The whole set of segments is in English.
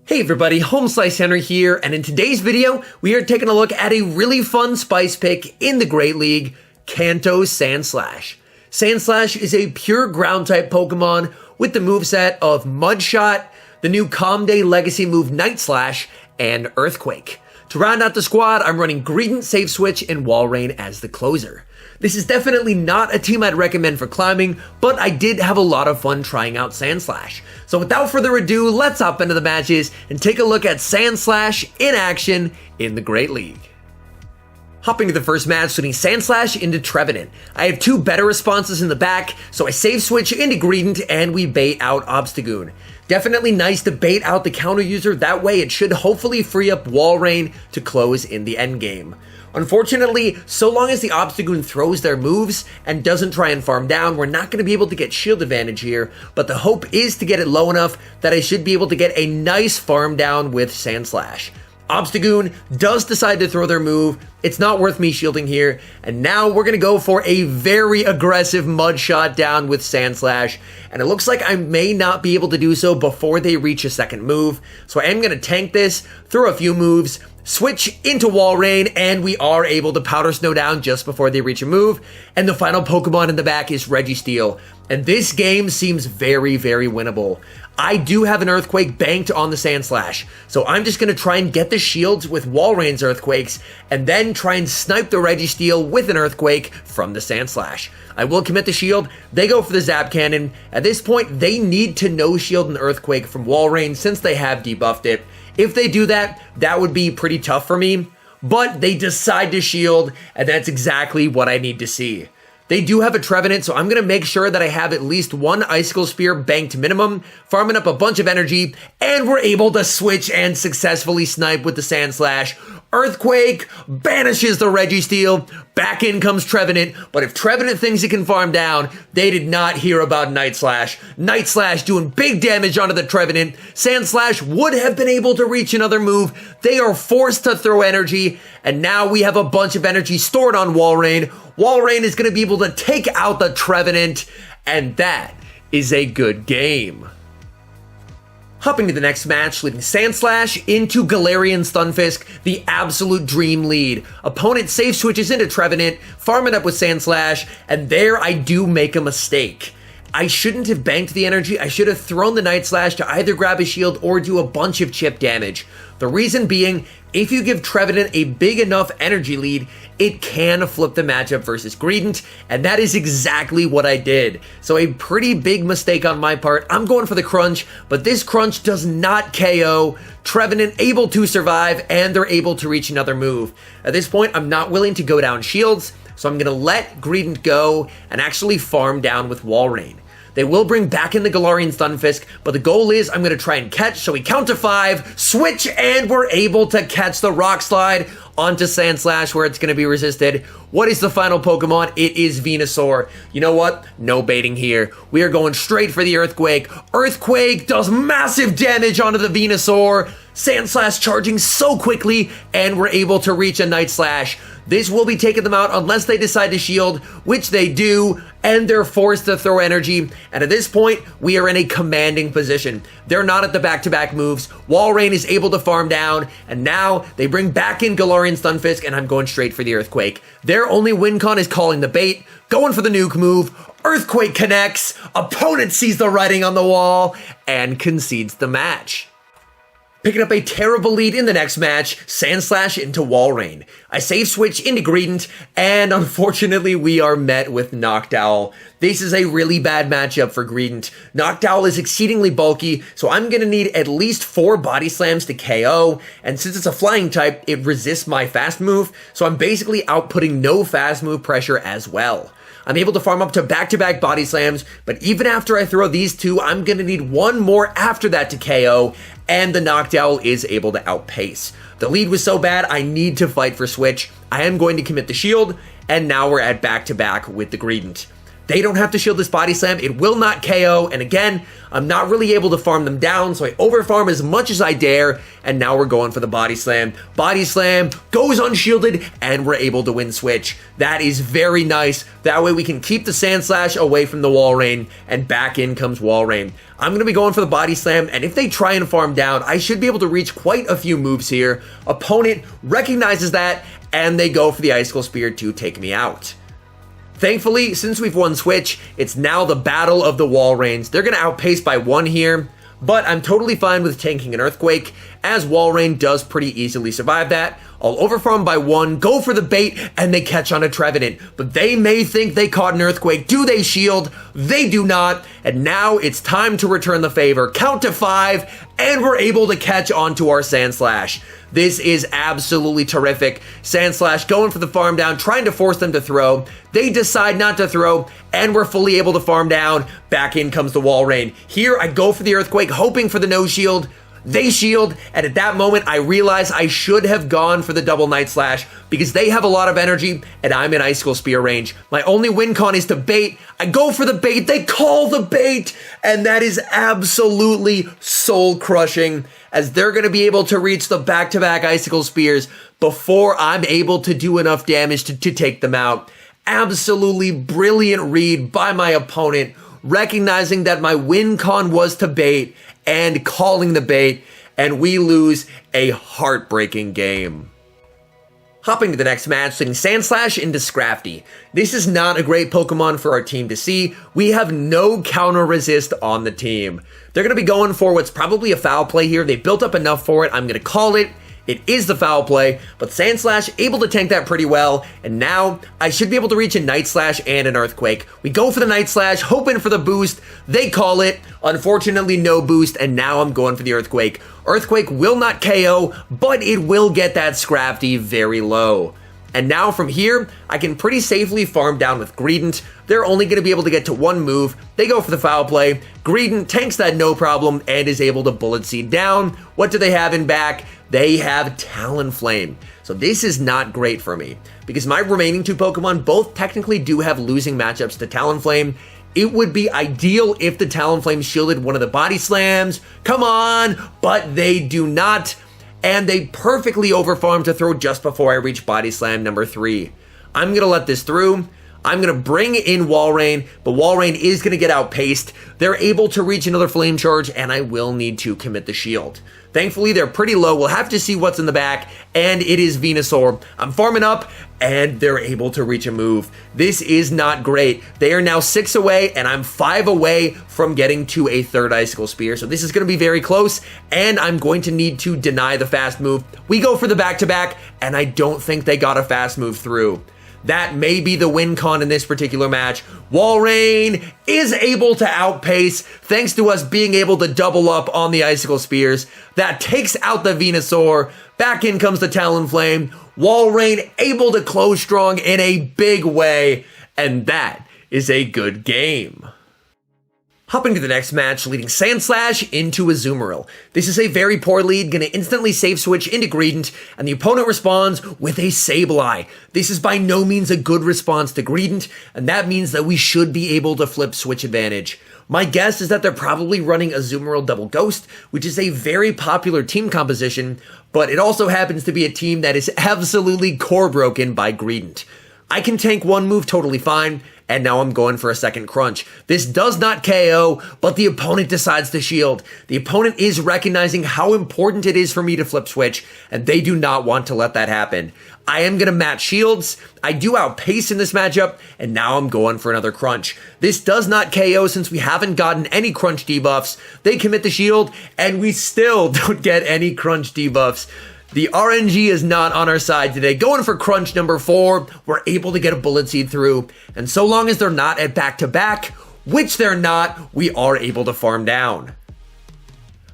Hey everybody, HomeSliceHenry here, and in today's video, we are taking a look at a really fun spice pick in the Great League, KANTO SANDSLASH. SANDSLASH is a pure ground-type Pokemon with the moveset of Mudshot, the new Calm Day Legacy move NightSlash, and Earthquake. To round out the squad, I'm running Greedent, Safe Switch, and Walrein as the closer. This is definitely not a team I'd recommend for climbing, but I did have a lot of fun trying out SANDSLASH. So without further ado, let's hop into the matches and take a look at SANDSLASH in action in the Great League. Hopping to the first match, switching SANDSLASH into Trevenant. I have two better responses in the back, so I save switch into Greedent and we bait out Obstagoon. Definitely nice to bait out the counter user, that way it should hopefully free up Walrein to close in the endgame. Unfortunately, so long as the Obstagoon throws their moves and doesn't try and farm down, we're not going to be able to get shield advantage here, but the hope is to get it low enough that I should be able to get a nice farm down with SANDSLASH. Obstagoon does decide to throw their move, it's not worth me shielding here, and now we're going to go for a very aggressive Mudshot down with SANDSLASH, and it looks like I may not be able to do so before they reach a second move, so I am going to tank this, throw a few moves, switch into Walrein, and we are able to Powder Snow down just before they reach a move, and the final Pokemon in the back is Registeel, and this game seems very, very winnable. I do have an Earthquake banked on the SANDSLASH, so I'm just going to try and get the shields with Walrein's Earthquakes, and then try and snipe the Registeel with an Earthquake from the SANDSLASH. I will commit the shield, they go for the Zap Cannon. At this point, they need to no-shield an Earthquake from Walrein since they have debuffed it. If they do that, that would be pretty tough for me, but they decide to shield, and that's exactly what I need to see. They do have a Trevenant, so I'm going to make sure that I have at least one Icicle Spear banked minimum, farming up a bunch of energy, and we're able to switch and successfully snipe with the SANDSLASH. Earthquake banishes the Registeel, back in comes Trevenant, but if Trevenant thinks he can farm down, they did not hear about NightSlash. NightSlash doing big damage onto the Trevenant. SANDSLASH would have been able to reach another move. They are forced to throw energy, and now we have a bunch of energy stored on Walrein. Walrein is going to be able to take out the Trevenant, and that is a good game. Hopping to the next match, leading SANDSLASH into Galarian Stunfisk, the absolute dream lead. Opponent safe switches into Trevenant, farming up with SANDSLASH, and there I do make a mistake. I shouldn't have banked the energy, I should have thrown the NightSlash to either grab a shield or do a bunch of chip damage. The reason being, if you give Trevenant a big enough energy lead, it can flip the matchup versus Greedent, and that is exactly what I did. So a pretty big mistake on my part. I'm going for the crunch, but this crunch does not KO. Trevenant able to survive, and they're able to reach another move. At this point, I'm not willing to go down shields, so I'm going to let Greedent go and actually farm down with Walrein. They will bring back in the Galarian Stunfisk, but the goal is I'm going to try and catch, so we count to 5, switch, and we're able to catch the Rock Slide onto SANDSLASH where it's going to be resisted. What is the final Pokemon? It is Venusaur. You know what? No baiting here. We are going straight for the Earthquake. Earthquake does massive damage onto the Venusaur. SANDSLASH charging so quickly, and we're able to reach a NightSlash. This will be taking them out unless they decide to shield, which they do, and they're forced to throw energy. And at this point, we are in a commanding position. They're not at the back-to-back moves. Walrein is able to farm down, and now they bring back in Galarian Stunfisk, and I'm going straight for the Earthquake. Their only win con is calling the bait, going for the nuke move. Earthquake connects, opponent sees the writing on the wall, and concedes the match. Picking up a terrible lead in the next match, SANDSLASH into Walrein. I save switch into Greedent, and unfortunately we are met with Noctowl. This is a really bad matchup for Greedent. Noctowl is exceedingly bulky, so I'm going to need at least 4 body slams to KO, and since it's a flying type, it resists my fast move, so I'm basically outputting no fast move pressure as well. I'm able to farm up to back-to-back body slams, but even after I throw these 2, I'm going to need 1 more after that to KO, and the Noctowl is able to outpace. The lead was so bad, I need to fight for switch. I am going to commit the shield, and now we're at back-to-back with the Greedent. They don't have to shield this body slam. It will not KO. And again, I'm not really able to farm them down, so I overfarm as much as I dare. And now we're going for the body slam. Body slam goes unshielded, and we're able to win switch. That is very nice. That way we can keep the Sandslash away from the wall rain, and back in comes wall rain. I'm going to be going for the body slam, and if they try and farm down, I should be able to reach quite a few moves here. Opponent recognizes that, and they go for the Icicle Spear to take me out. Thankfully, since we've won switch, it's now the battle of the wall rains. They're going to outpace by 1 here, but I'm totally fine with tanking an Earthquake, as wall rain does pretty easily survive that. I'll overfarm by 1, go for the bait, and they catch on a Trevenant. But they may think they caught an Earthquake. Do they shield? They do not. And now it's time to return the favor. Count to 5, and we're able to catch onto our Sandslash. This is absolutely terrific. Sandslash going for the farm down, trying to force them to throw. They decide not to throw, and we're fully able to farm down. Back in comes the wall rain. Here I go for the Earthquake, hoping for the no shield. They shield, and at that moment, I realize I should have gone for the double Night Slash because they have a lot of energy, and I'm in Icicle Spear range. My only win con is to bait. I go for the bait. They call the bait, and that is absolutely soul-crushing, as they're going to be able to reach the back-to-back Icicle Spears before I'm able to do enough damage to take them out. Absolutely brilliant read by my opponent, recognizing that my win con was to bait, and calling the bait, and we lose a heartbreaking game. Hopping to the next match, leading Sandslash into Scrafty. This is not a great Pokemon for our team to see. We have no counter resist on the team. They're going to be going for what's probably a foul play here. They built up enough for it. I'm going to call it. It is the foul play, but Sandslash able to tank that pretty well, and now I should be able to reach a Night Slash and an Earthquake. We go for the Night Slash, hoping for the boost. They call it. Unfortunately, no boost, and now I'm going for the Earthquake. Earthquake will not KO, but it will get that Scrafty very low. And now from here, I can pretty safely farm down with Greedent. They're only going to be able to get to 1 move. They go for the foul play. Greedent tanks that no problem and is able to Bullet Seed down. What do they have in back? They have Talonflame. So this is not great for me, because my remaining 2 Pokemon both technically do have losing matchups to Talonflame. It would be ideal if the Talonflame shielded one of the body slams. Come on, but they do not. And they perfectly overfarm to throw just before I reach body slam number 3. I'm going to let this through. I'm going to bring in Wall Rain, but Wall Rain is going to get outpaced. They're able to reach another Flame Charge, and I will need to commit the shield. Thankfully, they're pretty low. We'll have to see what's in the back, and it is Venusaur. I'm farming up, and they're able to reach a move. This is not great. They are now 6 away, and I'm 5 away from getting to a 3rd Icicle Spear. So this is going to be very close, and I'm going to need to deny the fast move. We go for the back-to-back, and I don't think they got a fast move through. That may be the win con in this particular match. Wall Rain is able to outpace thanks to us being able to double up on the Icicle Spears. That takes out the Venusaur. Back in comes the Talonflame. Wall Rain able to close strong in a big way. And that is a good game. Hopping to the next match, leading Sandslash into Azumarill. This is a very poor lead, gonna instantly save switch into Greedent, and the opponent responds with a Sableye. This is by no means a good response to Greedent, and that means that we should be able to flip switch advantage. My guess is that they're probably running Azumarill Double Ghost, which is a very popular team composition, but it also happens to be a team that is absolutely core broken by Greedent. I can tank 1 move totally fine, and now I'm going for a 2nd crunch. This does not KO, but the opponent decides to shield. The opponent is recognizing how important it is for me to flip switch, and they do not want to let that happen. I am going to match shields. I do outpace in this matchup, and now I'm going for another crunch. This does not KO since we haven't gotten any crunch debuffs. They commit the shield, and we still don't get any crunch debuffs. The RNG is not on our side today. Going for crunch number 4, we're able to get a Bullet Seed through. And so long as they're not at back-to-back, which they're not, we are able to farm down.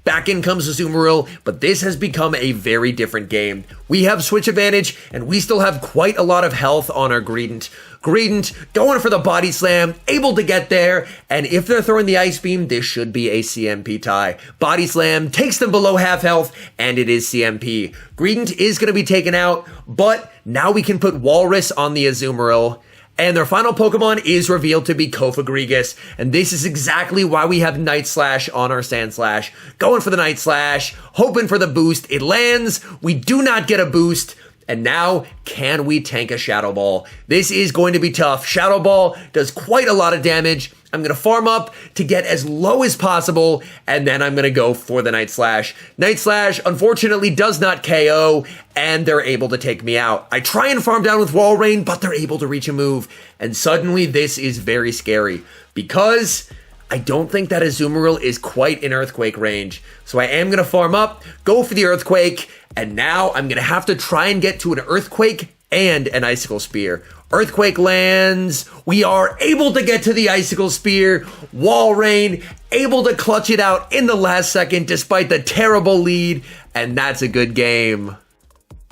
Back in comes Azumarill, but this has become a very different game. We have switch advantage, and we still have quite a lot of health on our Greedent. Greedent going for the body slam, able to get there, and if they're throwing the Ice Beam, this should be a CMP tie. Body slam takes them below half health, and it is CMP. Greedent is going to be taken out, but now we can put Walrus on the Azumarill, And their final Pokemon is revealed to be Kofagrigus, and this is exactly why we have Night Slash on our SANDSLASH. Going for the Night Slash, hoping for the boost. It lands, we do not get a boost, and now, can we tank a Shadow Ball? This is going to be tough. Shadow Ball does quite a lot of damage. I'm going to farm up to get as low as possible, and then I'm going to go for the Night Slash. Night Slash, unfortunately, does not KO, and they're able to take me out. I try and farm down with Wall Rain, but they're able to reach a move, and suddenly this is very scary, because I don't think that Azumarill is quite in Earthquake range. So I am going to farm up, go for the Earthquake, and now I'm going to have to try and get to an Earthquake and an Icicle Spear. Earthquake lands, we are able to get to the Icicle Spear, Wall Rain, able to clutch it out in the last second despite the terrible lead, and that's a good game.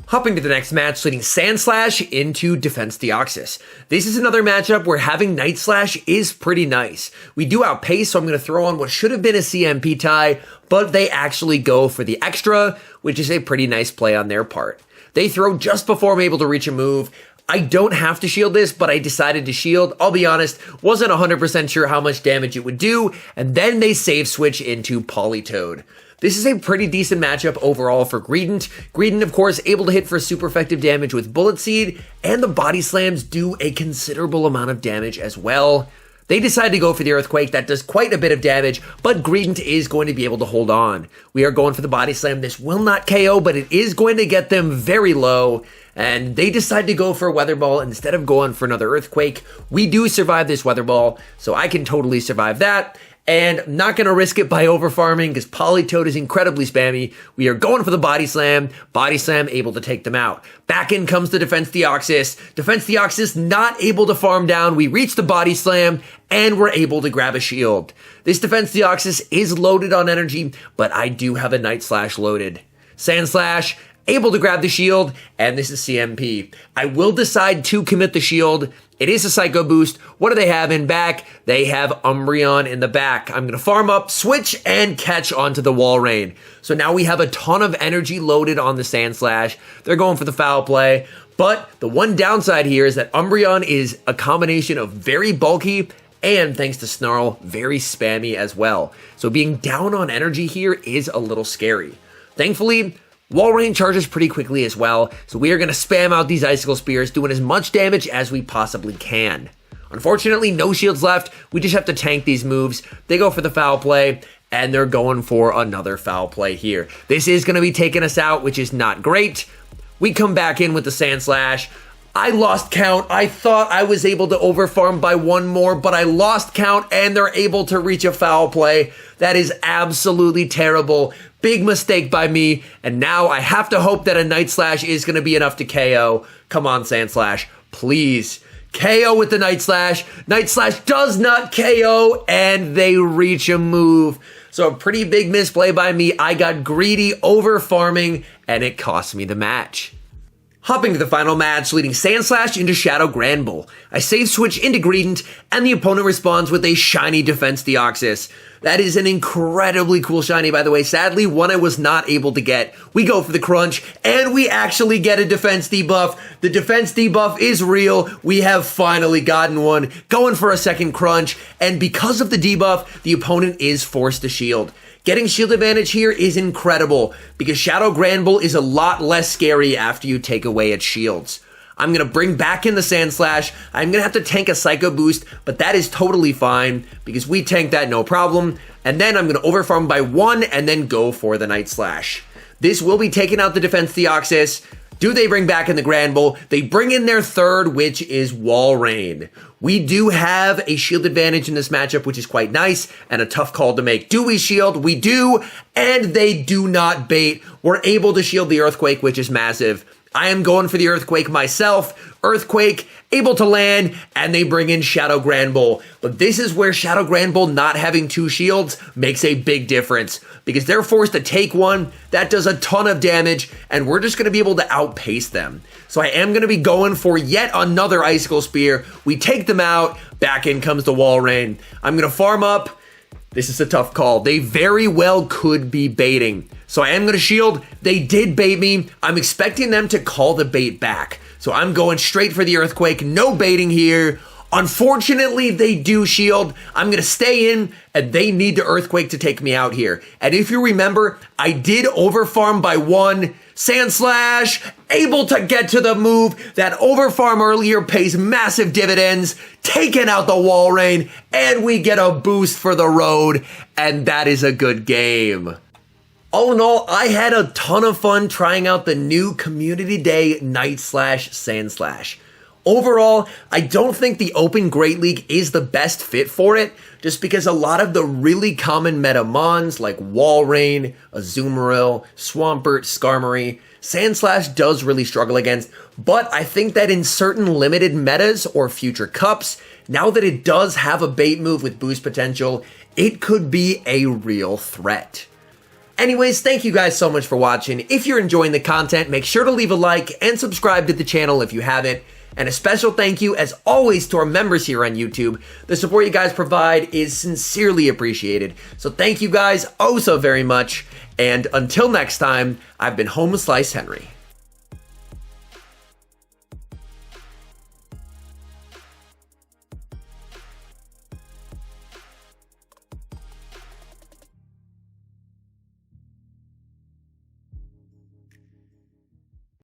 Hopping to the next match, leading SANDSLASH into Defense Deoxys. This is another matchup where having Night Slash is pretty nice. We do outpace, so I'm going to throw on what should have been a CMP tie, but they actually go for the extra, which is a pretty nice play on their part. They throw just before I'm able to reach a move. I don't have to shield this, but I decided to shield. I'll be honest, wasn't 100% sure how much damage it would do, and then they save switch into Politoed. This is a pretty decent matchup overall for Greedent. Greedent, of course, able to hit for super effective damage with Bullet Seed, and the Body Slams do a considerable amount of damage as well. They decide to go for the Earthquake. That does quite a bit of damage, but Greedent is going to be able to hold on. We are going for the Body Slam. This will not KO, but it is going to get them very low, and they decide to go for a Weather Ball instead of going for another Earthquake. We do survive this Weather Ball, so I can totally survive that. And I'm not going to risk it by over-farming because Politoed is incredibly spammy. We are going for the Body Slam. Body Slam able to take them out. Back in comes the Defense Deoxys. Defense Deoxys not able to farm down. We reach the Body Slam and we're able to grab a shield. This Defense Deoxys is loaded on energy, but I do have a Night Slash loaded. SANDSLASH able to grab the shield, and this is CMP. I will decide to commit the shield. It is a Psycho Boost. What do they have in back? They have Umbreon in the back. I'm going to farm up, switch, and catch onto the Wall Rain. So now we have a ton of energy loaded on the SANDSLASH. They're going for the foul play. But the one downside here is that Umbreon is a combination of very bulky and, thanks to Snarl, very spammy as well. So being down on energy here is a little scary. Thankfully, Wall Rain charges pretty quickly as well, so we are going to spam out these Icicle Spears, doing as much damage as we possibly can. Unfortunately, no shields left. We just have to tank these moves. They go for the foul play, and they're going for another foul play here. This is going to be taking us out, which is not great. We come back in with the SANDSLASH. I lost count. I thought I was able to overfarm by one more, but I lost count and they're able to reach a foul play. That is absolutely terrible. Big mistake by me. And now I have to hope that a Night Slash is going to be enough to KO. Come on, SANDSLASH. Please. KO with the Night Slash. Night Slash does not KO and they reach a move. So a pretty big misplay by me. I got greedy over farming and it cost me the match. Hopping to the final match, leading SANDSLASH into Shadow Granbull. I save switch into Greedent, and the opponent responds with a shiny Defense Deoxys. That is an incredibly cool shiny, by the way. Sadly, one I was not able to get. We go for the crunch, and we actually get a defense debuff. The defense debuff is real. We have finally gotten one. Going for a second crunch, and because of the debuff, the opponent is forced to shield. Getting shield advantage here is incredible because Shadow Granbull is a lot less scary after you take away its shields. I'm going to bring back in the SANDSLASH. I'm going to have to tank a Psycho Boost, but that is totally fine because we tank that no problem. And then I'm going to overfarm by one and then go for the Night Slash. This will be taking out the Defense Deoxys. Do they bring back in the Granbull? They bring in their third, which is Wall Rain. We do have a shield advantage in this matchup, which is quite nice and a tough call to make. Do we shield? We do, and they do not bait. We're able to shield the Earthquake, which is massive. I am going for the Earthquake myself. Earthquake, able to land, and they bring in Shadow Granbull. But this is where Shadow Granbull not having two shields makes a big difference because they're forced to take one. That does a ton of damage, and we're just going to be able to outpace them. So I am going to be going for yet another Icicle Spear. We take them out. Back in comes the Wall Rain. I'm going to farm up. This is a tough call. They very well could be baiting. So I am going to shield. They did bait me. I'm expecting them to call the bait back. So I'm going straight for the Earthquake, no baiting here. Unfortunately, they do shield. I'm going to stay in, and they need the Earthquake to take me out here. And if you remember, I did overfarm by 1. SANDSLASH, able to get to the move. That overfarm earlier pays massive dividends, taking out the Walrein, and we get a boost for the road, and that is a good game. All in all, I had a ton of fun trying out the new Community Day Night/Slash SANDSLASH. Overall, I don't think the Open Great League is the best fit for it, just because a lot of the really common meta mons like Walrein, Azumarill, Swampert, Skarmory, SANDSLASH does really struggle against, but I think that in certain limited metas or future cups, now that it does have a bait move with boost potential, it could be a real threat. Anyways, thank you guys so much for watching. If you're enjoying the content, make sure to leave a like and subscribe to the channel if you haven't. And a special thank you, as always, to our members here on YouTube. The support you guys provide is sincerely appreciated. So thank you guys oh so very much. And until next time, I've been HomeSliceHenry.